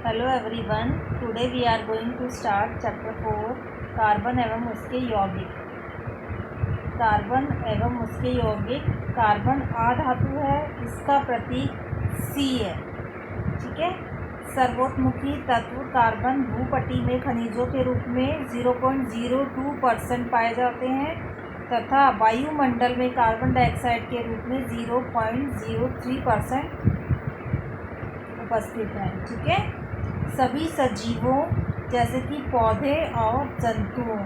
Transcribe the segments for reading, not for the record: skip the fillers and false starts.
Hello everyone, today we are going to start chapter 4 carbon एवं उसके यौगिक। Carbon एवं उसके यौगिक। कार्बन आ धातु है, इसका प्रतीक सी है। ठीक है। सर्वोत्मुखी तत्व कार्बन भूपटल में खनिजों के रूप में 0.02% पाए जाते हैं तथा वायुमंडल में कार्बन डाइऑक्साइड के रूप में 0.03% उपस्थित है। ठीक है। सभी सजीवों जैसे कि पौधे और जंतुओं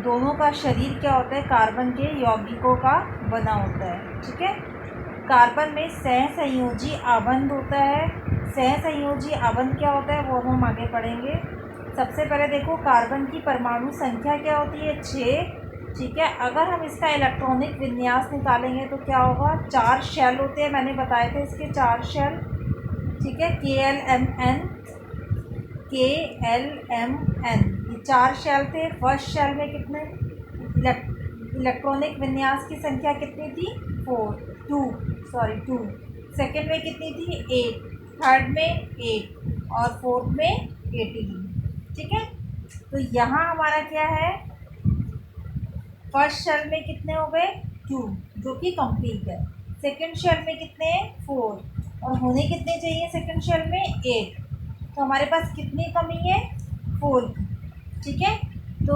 दोनों का शरीर क्या होता है, कार्बन के यौगिकों का बना होता है। ठीक है। कार्बन में सहसंयोजी आबंध होता है। सहसंयोजी आबंध क्या होता है वो हम आगे पढ़ेंगे। सबसे पहले देखो, कार्बन की परमाणु संख्या क्या होती है, 6। ठीक है। अगर हम इसका इलेक्ट्रॉनिक विन्यास निकालेंगे तो क्या होगा, 4 शेल होते हैं, मैंने बताए थे इसके 4 शेल। ठीक है। KLMN ये 4 शेल थे। फर्स्ट शेल में कितने इलेक्ट्रॉनिक विन्यास की संख्या कितनी थी, 2। सेकंड में कितनी थी, 8। थर्ड में 8 और फोर्थ में 18। ठीक है। तो यहाँ हमारा क्या है, फर्स्ट शेल में कितने हो गए, 2 जो कि कंप्लीट है। सेकंड शेल में कितने, 4 और होने कितने चाहिए सेकंड शेल में, 8। तो हमारे पास कितनी कमी है, 4 की। ठीक है। तो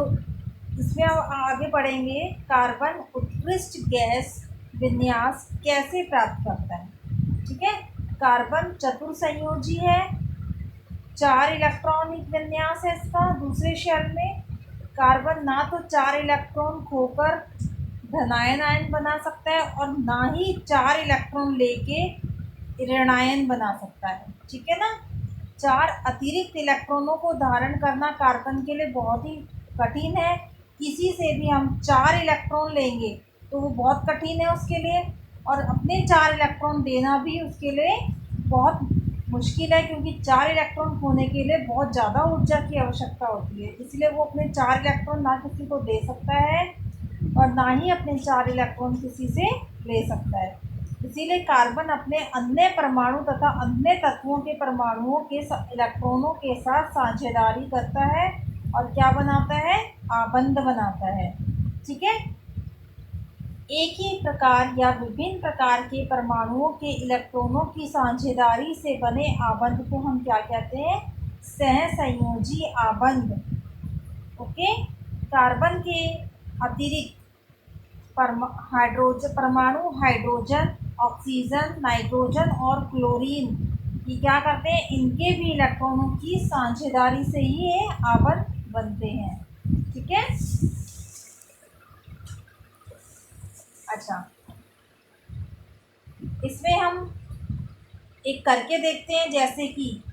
इसमें हम आगे बढ़ेंगे, कार्बन उत्कृष्ट गैस विन्यास कैसे प्राप्त करता है। ठीक है। कार्बन चतुर्संयोजी है, 4 इलेक्ट्रॉनिक विन्यास है इसका। दूसरे शेल में कार्बन ना तो 4 इलेक्ट्रॉन खोकर धनायन आयन बना सकता है और ना ही 4 इलेक्ट्रॉन लेके ऋणायन बना सकता है। ठीक है ना। 4 अतिरिक्त इलेक्ट्रॉनों को धारण करना कार्बन के लिए बहुत ही कठिन है। किसी से भी हम 4 इलेक्ट्रॉन लेंगे तो वो बहुत कठिन है उसके लिए, और अपने 4 इलेक्ट्रॉन देना भी उसके लिए बहुत मुश्किल है, क्योंकि 4 इलेक्ट्रॉन खोने के लिए बहुत ज़्यादा ऊर्जा की आवश्यकता होती है। इसलिए वो अपने 4 इलेक्ट्रॉन ना किसी को दे सकता है और ना ही अपने 4 इलेक्ट्रॉन किसी से ले सकता है। इसीलिए कार्बन अपने अन्य परमाणु तथा अन्य तत्वों के परमाणुओं के इलेक्ट्रॉनों के साथ साझेदारी करता है और क्या बनाता है, आबंध बनाता है। ठीक है। एक ही प्रकार या विभिन्न प्रकार के परमाणुओं के इलेक्ट्रॉनों की साझेदारी से बने आबंध को हम क्या कहते हैं, सहसंयोजी आबंध। ओके। कार्बन के अतिरिक्त परमाणु हाइड्रोजन, ऑक्सीजन, नाइट्रोजन और क्लोरीन ये क्या करते हैं, इनके भी इलेक्ट्रॉनों की साझेदारी से ही ये आबंध बनते हैं। ठीक है। अच्छा, इसमें हम एक करके देखते हैं। जैसे कि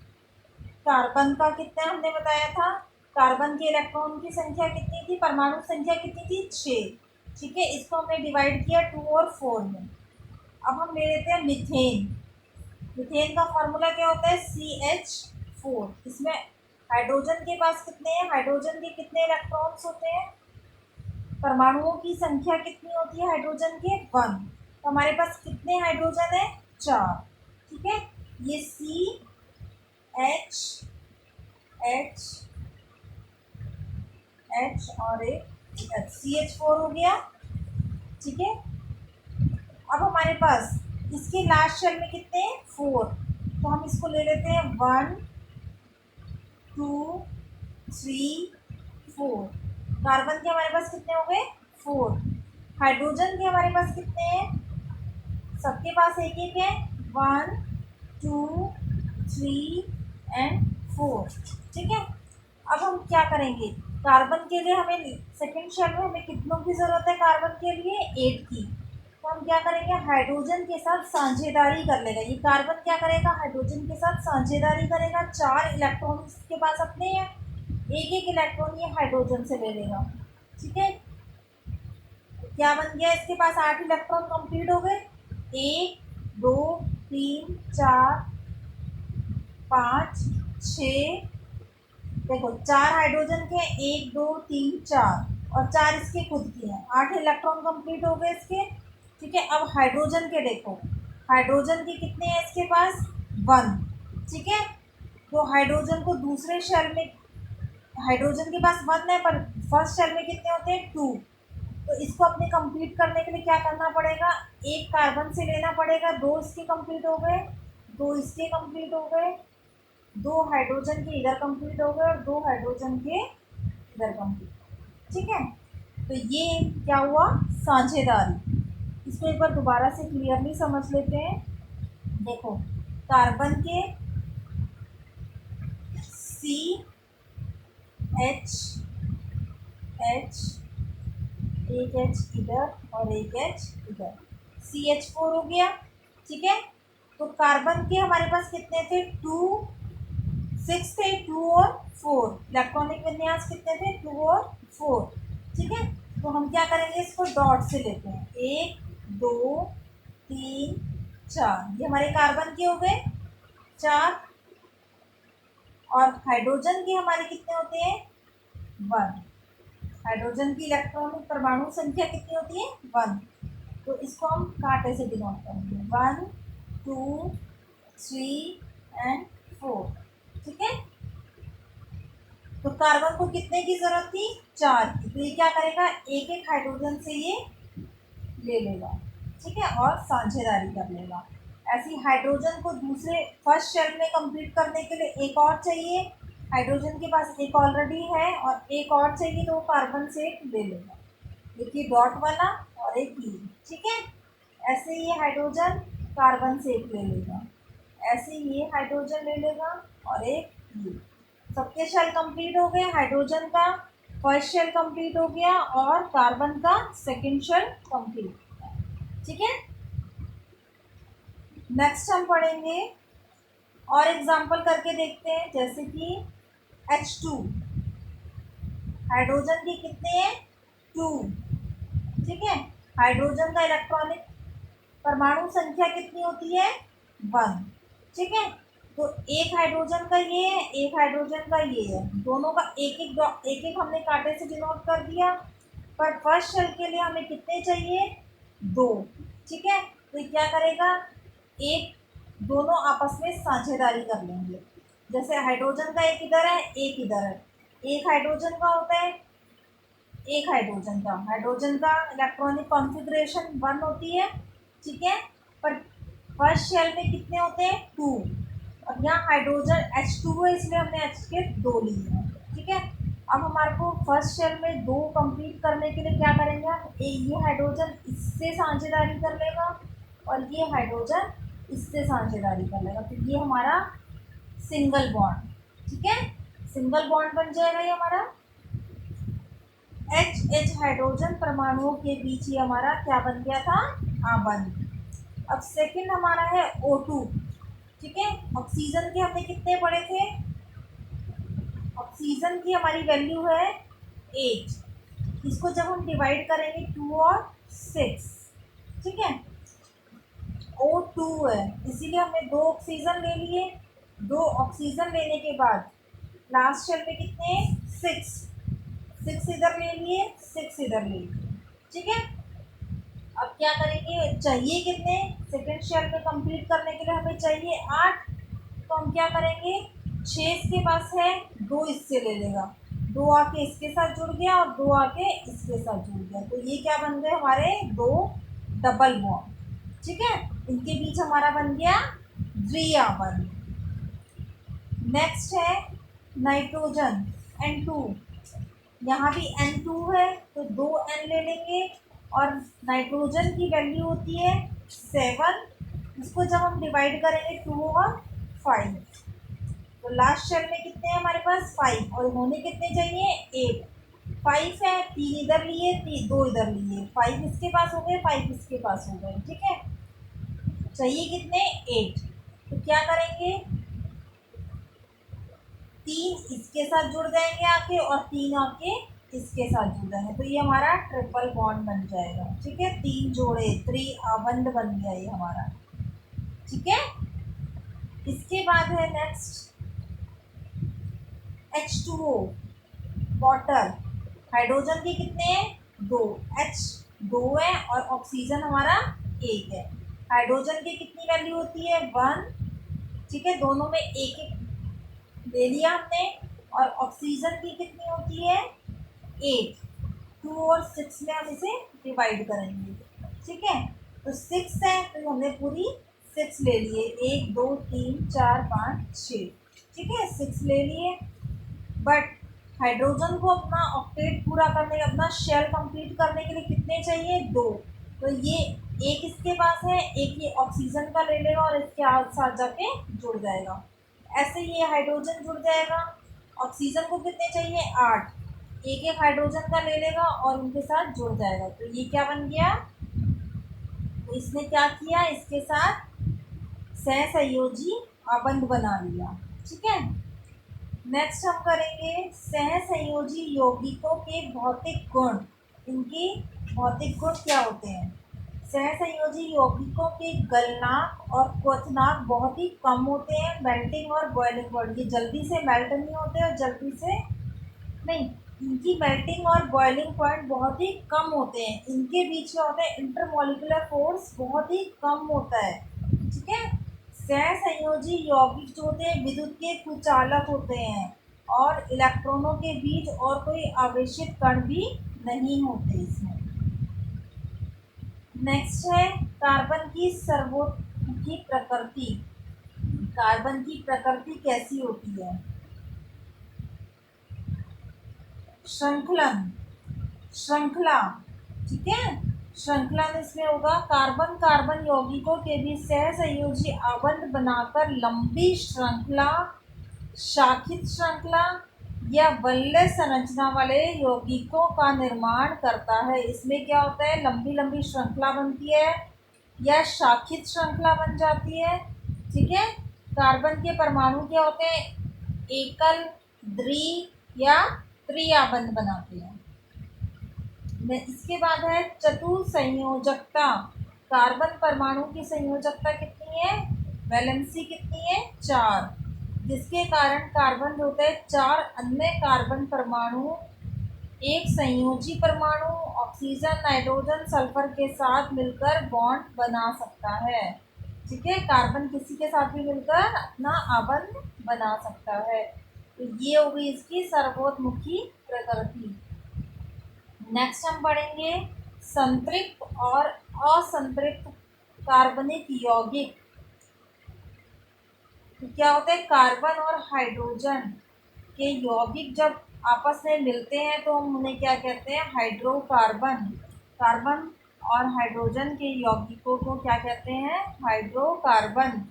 कार्बन का कितना हमने बताया था, कार्बन के इलेक्ट्रॉन की संख्या कितनी थी, परमाणु संख्या कितनी थी, 6। ठीक है। इसको हमने डिवाइड किया 2 और 4 में। अब हम ले लेते हैं मीथेन। मीथेन का फार्मूला क्या होता है, CH4। इसमें हाइड्रोजन के पास कितने हैं, हाइड्रोजन के कितने इलेक्ट्रॉन्स होते हैं, परमाणुओं की संख्या कितनी होती है हाइड्रोजन के, 1। तो हमारे पास कितने हाइड्रोजन है, 4। ठीक है। ये CH और एक CH4 हो गया। ठीक है। अब हमारे पास इसके लास्ट शेल में कितने हैं, 4। तो हम इसको ले लेते हैं 1 2 3 4। कार्बन के हमारे पास कितने हो गए, 4। हाइड्रोजन के हमारे पास कितने हैं, सबके पास एक एक है, 1 2 3 एंड 4। ठीक है। अब हम क्या करेंगे, कार्बन के लिए हमें सेकंड शेल में हमें कितनों की ज़रूरत है, कार्बन के लिए 8 की। तो हम क्या करेंगे, हाइड्रोजन के साथ साझेदारी कर लेगा। ये कार्बन क्या करेगा, हाइड्रोजन के साथ साझेदारी करेगा। 4 इलेक्ट्रॉन इसके पास अपने हैं, एक एक इलेक्ट्रॉन ये हाइड्रोजन से ले लेगा। ठीक है। क्या बन गया, इसके पास 8 इलेक्ट्रॉन कंप्लीट हो गए। 1 2 3 4 5 6। देखो 4 हाइड्रोजन के, 1 2 3 4 और 4 इसके खुद के हैं, 8 इलेक्ट्रॉन कंप्लीट हो गए इसके। ठीक है। अब हाइड्रोजन के देखो, हाइड्रोजन के कितने हैं इसके पास, 1। ठीक है। तो हाइड्रोजन को दूसरे शेल में, हाइड्रोजन के पास 1 है पर फर्स्ट शेल में कितने होते हैं 2। तो इसको अपने कंप्लीट करने के लिए क्या करना पड़ेगा, एक कार्बन से लेना पड़ेगा, 2 इसके कंप्लीट हो गए, 2 इसके कंप्लीट हो गए, 2 हाइड्रोजन के इधर कंप्लीट हो गए और 2 हाइड्रोजन के इधर कंप्लीट। ठीक है, तो ये क्या हुआ, साझेदारी। इसको एक बार दोबारा से क्लियरली समझ लेते हैं। देखो, कार्बन के सी एच एच, एक एच इधर और एक एच इधर, CH4 हो गया। ठीक है, तो कार्बन के हमारे पास कितने थे, 2 6 थे, 2 और 4, इलेक्ट्रॉनिक विन्यास कितने थे, 2 और 4। ठीक है, तो हम क्या करेंगे, इसको डॉट से लेते हैं, 1 2 3 4, ये हमारे कार्बन के हो गए 4, और हाइड्रोजन के हमारे कितने होते हैं 1। हाइड्रोजन की इलेक्ट्रॉनिक परमाणु संख्या कितनी होती है 1। तो इसको हम कांटे से डिनोट करेंगे, 1 2 3 एंड 4। ठीक है, तो कार्बन को कितने की जरूरत थी, 4 की, तो ये क्या करेगा, एक एक हाइड्रोजन से ये ले लेगा। ठीक है, और साझेदारी कर लेगा। ऐसे ही हाइड्रोजन को दूसरे फर्स्ट शेल में कंप्लीट करने के लिए एक और चाहिए, हाइड्रोजन के पास एक ऑलरेडी है और एक और चाहिए, तो वो कार्बन से एक ले लेगा, एक ही डॉट वाला और एक ही। ठीक है, ऐसे ही ये हाइड्रोजन कार्बन से एक ले लेगा, ऐसे ही ये हाइड्रोजन ले लेगा और एक ये। सबके शेल कंप्लीट हो गए, हाइड्रोजन का फर्स्ट शेल कंप्लीट हो गया और कार्बन का सेकंड शेल कंप्लीट। ठीक है, नेक्स्ट हम पढ़ेंगे और एग्जांपल करके देखते हैं, जैसे कि H2, हाइड्रोजन के कितने हैं 2। ठीक है, हाइड्रोजन का इलेक्ट्रॉनिक परमाणु संख्या कितनी होती है 1। ठीक है, तो एक हाइड्रोजन का ये है, एक हाइड्रोजन का ये है, दोनों का एक एक हमने कांटे से डिनोट कर दिया, पर फर्स्ट शेल के लिए हमें कितने चाहिए 2। ठीक है, तो क्या करेगा, एक दोनों आपस में साझेदारी कर लेंगे। जैसे हाइड्रोजन का एक इधर है एक इधर है, एक हाइड्रोजन का होता है, एक हाइड्रोजन का इलेक्ट्रॉनिक कॉन्फ़िगरेशन 1 होती है। ठीक है, पर फर्स्ट शेल में कितने होते हैं 2, और यहाँ हाइड्रोजन H2 है इसलिए हमने H के 2 लिए हैं। ठीक है, अब हमारे को फर्स्ट शेल में 2 कंप्लीट करने के लिए क्या करेंगे, ये हाइड्रोजन इससे साझेदारी कर लेगा और ये हाइड्रोजन इससे साझेदारी कर लेगा, तो ये हमारा सिंगल बॉन्ड। ठीक है, सिंगल बॉन्ड बन जाएगा ये हमारा। H हाइड्रोजन परमाणुओं के बीच ये हमारा क्या बन गया था, आबंध। अब सेकंड हमारा है O2। ठीक है, ऑक्सीजन के हमने कितने पढ़े थे, ऑक्सीजन की हमारी वैल्यू है 8, इसको जब हम डिवाइड करेंगे 2 और 6। ठीक है, O2 है इसीलिए हमने 2 ऑक्सीजन ले लिए, 2 ऑक्सीजन लेने के बाद लास्ट शेल में कितने 6, 6 इधर ले लिए 6 इधर ले लिए। ठीक है, अब क्या करेंगे, चाहिए कितने, सेकेंड शेल में कंप्लीट करने के लिए हमें चाहिए 8, तो हम क्या करेंगे, 6 इसके पास है, 2 इससे ले लेगा, 2 आके इसके साथ जुड़ गया और 2 आके इसके साथ जुड़ गया, तो ये क्या बन गए हमारे 2 डबल बॉन्ड। ठीक है, इनके बीच हमारा बन गया द्विआबंध। नेक्स्ट है नाइट्रोजन N2, यहाँ भी N2 है तो 2 N ले लेंगे और नाइट्रोजन की वैल्यू होती है 7, इसको जब हम डिवाइड करेंगे 2 और 5, तो लास्ट शेल में कितने हैं हमारे पास 5 और होने कितने चाहिए 8। 5 है, 3 इधर लिए 2 इधर लिए, 5 इसके पास हो गए 5 इसके पास हो गए। ठीक है, चाहिए कितने 8, तो क्या करेंगे 3 इसके साथ जुड़ जाएंगे आके और 3 आके इसके साथ जुड़ जाएंगे, तो ये हमारा ट्रिपल बॉन्ड बन जाएगा। ठीक है, 3 जोड़े त्रिआबंध बन गया ये हमारा। ठीक है, इसके बाद है नेक्स्ट H2O, वाटर। हाइड्रोजन के कितने हैं 2, H 2 है और ऑक्सीजन हमारा 1 है। हाइड्रोजन की कितनी वैल्यू होती है 1। ठीक है, दोनों में एक एक ले लिया हमने। और ऑक्सीजन की कितनी होती है 8। 2 और 6 में हम इसे डिवाइड करेंगे, ठीक है। तो 6 है तो हमने पूरी 6 ले लिए, 1 2 3 4 5 6, ठीक है 6 ले लिए। बट हाइड्रोजन को अपना ऑक्टेट पूरा करने, अपना शेल कंप्लीट करने के लिए कितने चाहिए 2। तो ये एक इसके पास है, एक ये ऑक्सीजन का ले लेगा और इसके साथ जाके जुड़ जाएगा। ऐसे ये हाइड्रोजन जुड़ जाएगा। ऑक्सीजन को कितने चाहिए 8, एक एक हाइड्रोजन का ले लेगा और उनके साथ जुड़ जाएगा। तो ये क्या बन गया, तो इसने क्या किया, इसके साथ सहसंयोजी अबंध बना लिया, ठीक है। नेक्स्ट हम करेंगे सहसंयोजी यौगिकों के भौतिक गुण। इनके भौतिक गुण क्या होते हैं। सहसंयोजी यौगिकों के गलनांक और क्वथनांक बहुत ही कम होते हैं। मेल्टिंग और बॉइलिंग पॉइंट, ये जल्दी से मेल्ट नहीं होते और जल्दी से नहीं, इनकी मेल्टिंग और बॉइलिंग पॉइंट बहुत ही कम होते हैं। इनके बीच में होता है इंटरमोलिकुलर फोर्स बहुत ही कम होता है, ठीक है। सहसंयोजी यौगिक जो होते हैं विद्युत के कुचालक होते हैं और इलेक्ट्रॉनों के बीच और कोई आवेशित कण भी नहीं होते इसमें। नेक्स्ट है कार्बन की सर्वोत्मुखी प्रकृति। कार्बन की प्रकृति कैसी होती है, श्रृंखलन, श्रृंखला, ठीक है। श्रृंखला में इसमें होगा कार्बन कार्बन यौगिकों के बीच सहसंयोजी आबंध बनाकर लंबी श्रृंखला, शाखित श्रृंखला या वलय संरचना वाले यौगिकों का निर्माण करता है। इसमें क्या होता है, लंबी लंबी श्रृंखला बनती है या शाखित श्रृंखला बन जाती है, ठीक है। कार्बन के परमाणु क्या होते हैं, एकल, द्वि या त्रिआबंध बनाते हैं। इसके बाद है चतुसंयोजकता। कार्बन परमाणु की संयोजकता कितनी है, वैलेंसी कितनी है 4, जिसके कारण कार्बन होता है 4 अन्य कार्बन परमाणु एक संयोजी परमाणु ऑक्सीजन नाइट्रोजन सल्फर के साथ मिलकर बॉन्ड बना सकता है, ठीक है। कार्बन किसी के साथ भी मिलकर अपना आबंध बना सकता है। तो ये हो गई इसकी सर्वोत्मुखी प्रकृति। नेक्स्ट हम पढ़ेंगे संतृप्त और असंतृप्त कार्बनिक यौगिक। तो क्या होता है, कार्बन और हाइड्रोजन के यौगिक जब आपस में मिलते हैं तो हम उन्हें क्या कहते हैं, हाइड्रोकार्बन। कार्बन और हाइड्रोजन के यौगिकों को क्या कहते हैं, हाइड्रोकार्बन।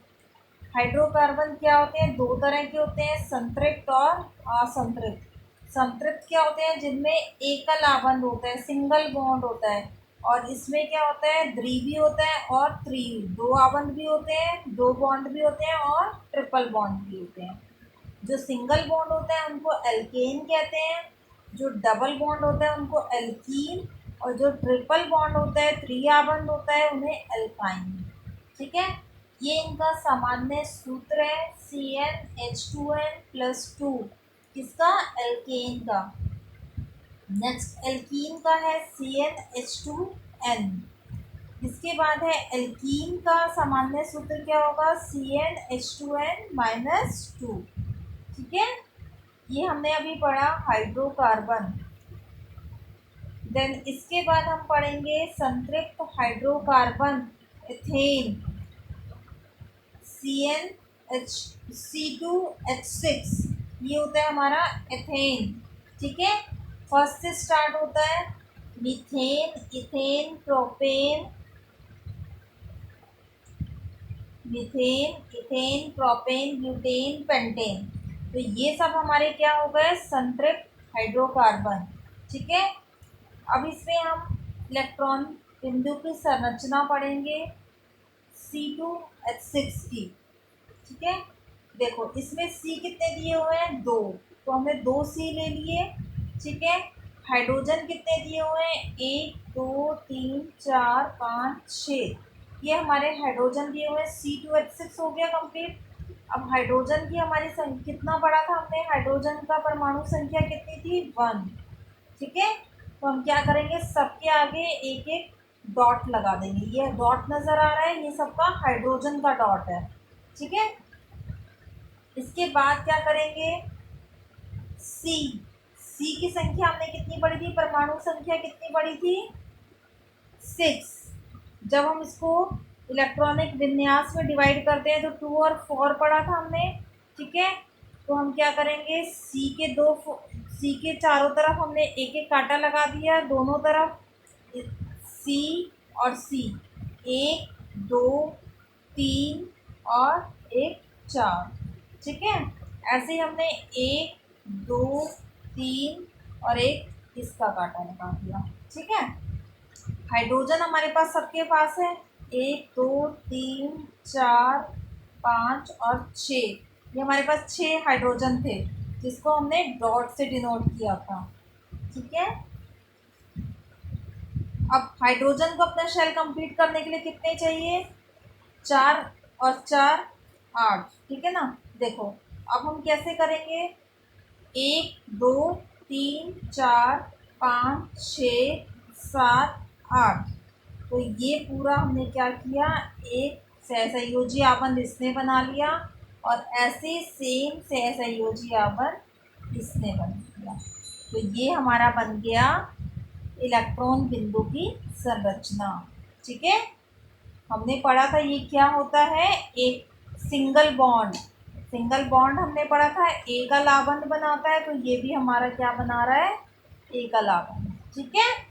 हाइड्रोकार्बन क्या होते हैं, दो तरह के होते हैं, संतृप्त और असंतृप्त। संतृप्त क्या होते हैं, जिनमें एकल आबंध होता है, सिंगल बॉन्ड होता है। और इसमें क्या होता है, द्विवी होता है और त्रि, दो आबंध भी होते हैं, दो बॉन्ड भी होते हैं और ट्रिपल बॉन्ड भी होते हैं। जो सिंगल बॉन्ड होता है उनको एल्केन कहते हैं, जो डबल बॉन्ड होता है उनको एल्कीन, और जो ट्रिपल बॉन्ड होता है, त्रिआबंध होता है, उन्हें एल्काइन, ठीक है। ये इनका सामान्य सूत्र है CnH2n+2, किसका, एल्केन का। नेक्स्ट एल्कीन का है CnH2n। इसके बाद है एल्कीन का सामान्य सूत्र क्या होगा, CnH2n-2, ठीक है। ये हमने अभी पढ़ा हाइड्रोकार्बन। देन इसके बाद हम पढ़ेंगे संतृप्त हाइड्रोकार्बन इथेन, C2H6, ये होता है हमारा एथेन, ठीक है। फर्स्ट से स्टार्ट होता है, methane, ethane, propane, methane, ethane, propane, butane, pentane. तो ये सब हमारे क्या हो गए, संतृप्त हाइड्रोकार्बन, ठीक है। अब इसमें हम इलेक्ट्रॉन बिंदु की संरचना पढ़ेंगे C2H6 की, ठीक है। देखो इसमें C कितने दिए हुए हैं, 2, तो हमने 2 C ले लिए, ठीक है। हाइड्रोजन कितने दिए हुए हैं, 1 2 3 4 5 6, ये हमारे हाइड्रोजन दिए हुए हैं। C2H6 हो गया कंप्लीट। अब हाइड्रोजन की हमारी संख्या कितना पढ़ा था हमने, हाइड्रोजन का परमाणु संख्या कितनी थी, 1, ठीक है। तो हम क्या करेंगे, सबके आगे एक एक डॉट लगा देंगे। ये डॉट नज़र आ रहा है, ये सबका हाइड्रोजन का डॉट है, ठीक है। इसके बाद क्या करेंगे, सी। सी की संख्या हमने कितनी पढ़ी थी, परमाणु संख्या कितनी पढ़ी थी, 6। जब हम इसको इलेक्ट्रॉनिक विन्यास में डिवाइड करते हैं तो 2 और 4 पढ़ा था हमने, ठीक है। तो हम क्या करेंगे, सी के चारों तरफ हमने एक एक कांटा लगा दिया, दोनों तरफ सी और सी, 1 2 3 और एक 4, ठीक है। ऐसे ही हमने 1 2 3 और एक इसका कांटा लगा दिया, ठीक है। हाइड्रोजन हमारे पास सबके पास है, 1 2 3 4 5 और 6। ये हमारे पास 6 हाइड्रोजन थे जिसको हमने डॉट से डिनोट किया था, ठीक है। अब हाइड्रोजन को अपना शेल कंप्लीट करने के लिए कितने चाहिए, 4 और 4 8, ठीक है ना। देखो अब हम कैसे करेंगे, 1 2 3 4 5 6 7 8। तो ये पूरा हमने क्या किया, एक सहसंयोजी आबंध इसने बना लिया और ऐसे सेम सहसंयोजी आबंध इसने बना लिया। तो ये हमारा बन गया इलेक्ट्रॉन बिंदु की संरचना, ठीक है। हमने पढ़ा था ये क्या होता है, एक सिंगल बॉन्ड। सिंगल बॉन्ड हमने पढ़ा था एकल आबंध बनाता है, तो ये भी हमारा क्या बना रहा है, एकल आबंध, ठीक है।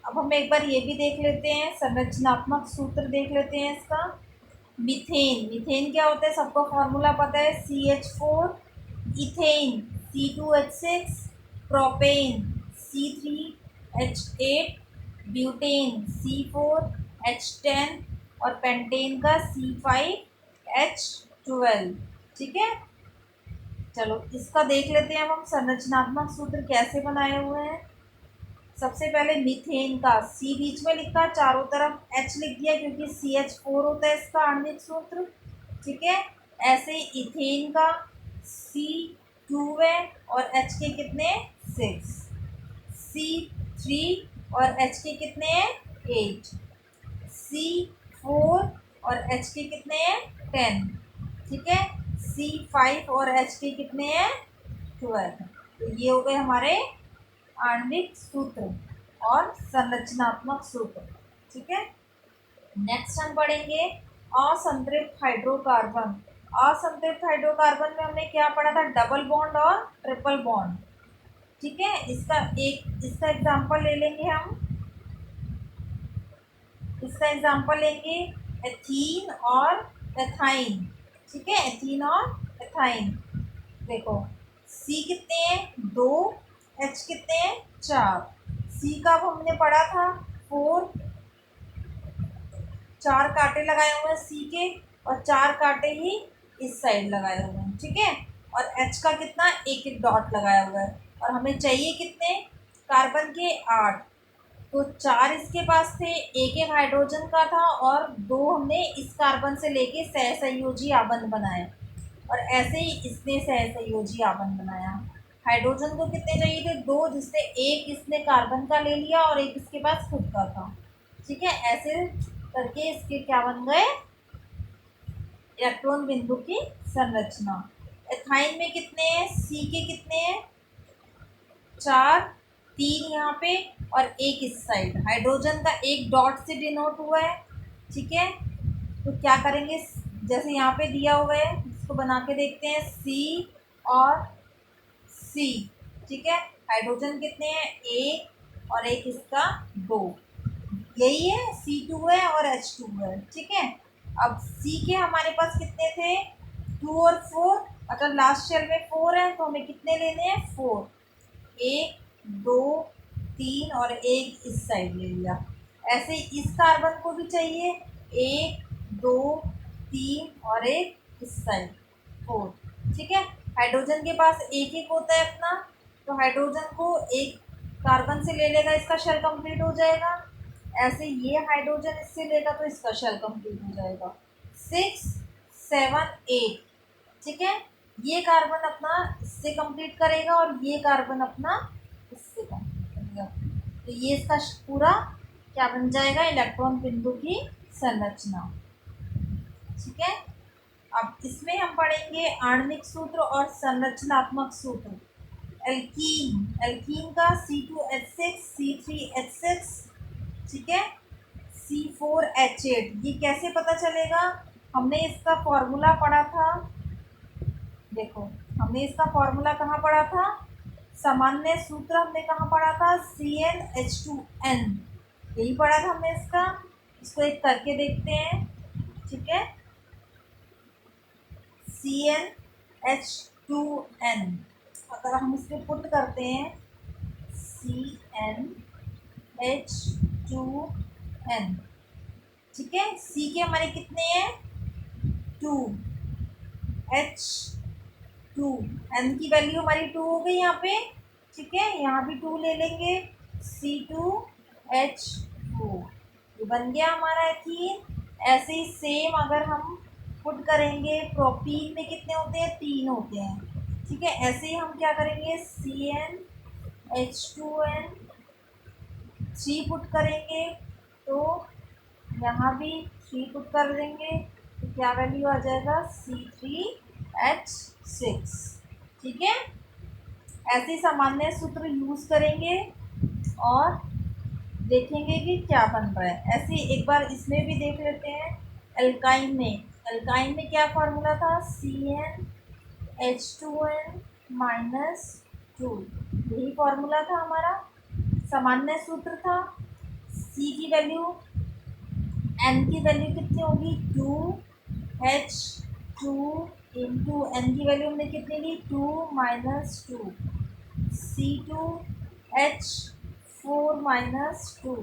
अब हम एक बार ये भी देख लेते हैं, संरचनात्मक सूत्र देख लेते हैं इसका। मीथेन, मीथेन क्या होता है, सबको फॉर्मूला पता है, CH4, ethane C2H6, propane C3H8, butane C4H10 और पेंटेन का C5H12, ठीक है। चलो इसका देख लेते हैं अब हम संरचनात्मक सूत्र कैसे बनाए हुए हैं। सबसे पहले मीथेन का सी बीच में लिखा, चारों तरफ एच लिख दिया क्योंकि CH4 होता है इसका आणविक सूत्र, ठीक है। ऐसे इथेन का C2 है और H के कितने 6, C3 और H के कितने हैं 8, C4 और H के कितने हैं 10, ठीक है। C5 और H के कितने हैं 12। तो ये हो गए हमारे आणविक सूत्र और संरचनात्मक सूत्र, ठीक है। नेक्स्ट हम पढ़ेंगे असंतृप्त हाइड्रोकार्बन। असंतृप्त हाइड्रोकार्बन में हमने क्या पढ़ा था, डबल बॉन्ड और ट्रिपल बॉन्ड, ठीक है। इसका एग्जांपल ले लेंगे हम, इसका एग्जांपल लेंगे एथीन और एथाइन, ठीक है। एथीन और एथाइन, देखो सी कितने हैं 2, एच कितने हैं 4। सी का अब हमने पढ़ा था 4, 4 कांटे लगाए हुए हैं सी के और 4 कांटे ही इस साइड लगाए हुए हैं, ठीक है। और एच का कितना, एक एक डॉट लगाया हुआ है और हमें चाहिए कितने, कार्बन के 8। तो 4 इसके पास थे, एक एक हाइड्रोजन का था और 2 हमने इस कार्बन से लेके सहसंयोजी आबंध बनाए और ऐसे ही इसने सहसंयोजी आबंध बनाया। हाइड्रोजन को कितने चाहिए थे, 2, जिससे एक इसने कार्बन का ले लिया और एक इसके पास खुद का था, ठीक है। ऐसे करके इसके क्या बन गए, इलेक्ट्रॉन बिंदु की संरचना। एथाइन में कितने हैं, सी के कितने हैं 4, 3 यहाँ पे और एक इस साइड, हाइड्रोजन का एक डॉट से डिनोट हुआ है, ठीक है। तो क्या करेंगे, जैसे यहाँ पे दिया हुआ है इसको बना के देखते हैं, सी और सी, ठीक है। हाइड्रोजन कितने हैं, एक और एक इसका 2, यही है C2 है और H2 है, ठीक है। अब C के हमारे पास कितने थे 2 और 4, मतलब लास्ट शेल में 4 है तो हमें कितने लेने हैं 4, 1 2 3 और एक इस साइड ले लिया। ऐसे इस कार्बन को भी चाहिए 1 2 3 और एक इस साइड 4, ठीक है। हाइड्रोजन के पास एक एक होता है अपना, तो हाइड्रोजन को एक कार्बन से ले लेगा, इसका शेल कंप्लीट हो जाएगा। ऐसे ये हाइड्रोजन इससे लेगा तो इसका शेल कंप्लीट हो जाएगा, 6 7 8, ठीक है। ये कार्बन अपना इससे कंप्लीट करेगा और ये कार्बन अपना इससे कंप्लीट करेगा। तो ये इसका पूरा क्या बन जाएगा, इलेक्ट्रॉन बिंदु की संरचना, ठीक है। इसमें हम पढ़ेंगे आणविक सूत्र और संरचनात्मक सूत्र। एल्कीन, एल्कीन का C2H6 C3H6, ठीक है, C4H8। ये कैसे पता चलेगा? हमने इसका फॉर्मूला पढ़ा था, देखो हमने इसका फॉर्मूला कहाँ पढ़ा था? सामान्य सूत्र हमने कहाँ पढ़ा था? CnH2n, यही पढ़ा था हमने इसका। इसको एक करके देखते हैं, ठीक है। CnH2n, अगर हम इसको पुट करते हैं CnH2n, ठीक है। C के हमारे कितने हैं? 2, H2, N की वैल्यू हमारी 2 हो गई यहाँ पे, ठीक है। यहाँ भी 2 ले लेंगे, C2H4, ये बन गया हमारा एथीन। ऐसे ही सेम अगर हम पुट करेंगे, प्रोपीन में कितने होते हैं? 3 होते हैं, ठीक है। ऐसे ही हम क्या करेंगे, CnH2n 3 पुट करेंगे, तो यहाँ भी 3 पुट कर देंगे, तो क्या वैल्यू आ जाएगा? C3H6, ठीक है। ऐसे सामान्य सूत्र यूज़ करेंगे और देखेंगे कि क्या बन रहा है। ऐसे एक बार इसमें भी देख लेते हैं। एल्काइन में, एल्काइन में क्या फार्मूला था? CnH2n-2, यही फार्मूला था हमारा, सामान्य सूत्र था। C की वैल्यू, N की वैल्यू कितनी होगी? 2H2 इंटू N की वैल्यू हमने कितनी ली? 2 - 2, C2H4 - 2,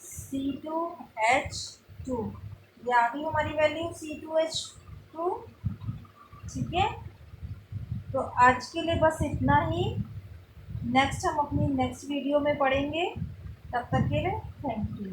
C2H2, ये आ गई हमारी वैल्यू C2H2, ठीक है। तो आज के लिए बस इतना ही। नेक्स्ट हम अपनी नेक्स्ट वीडियो में पढ़ेंगे। तब तक के लिए थैंक यू।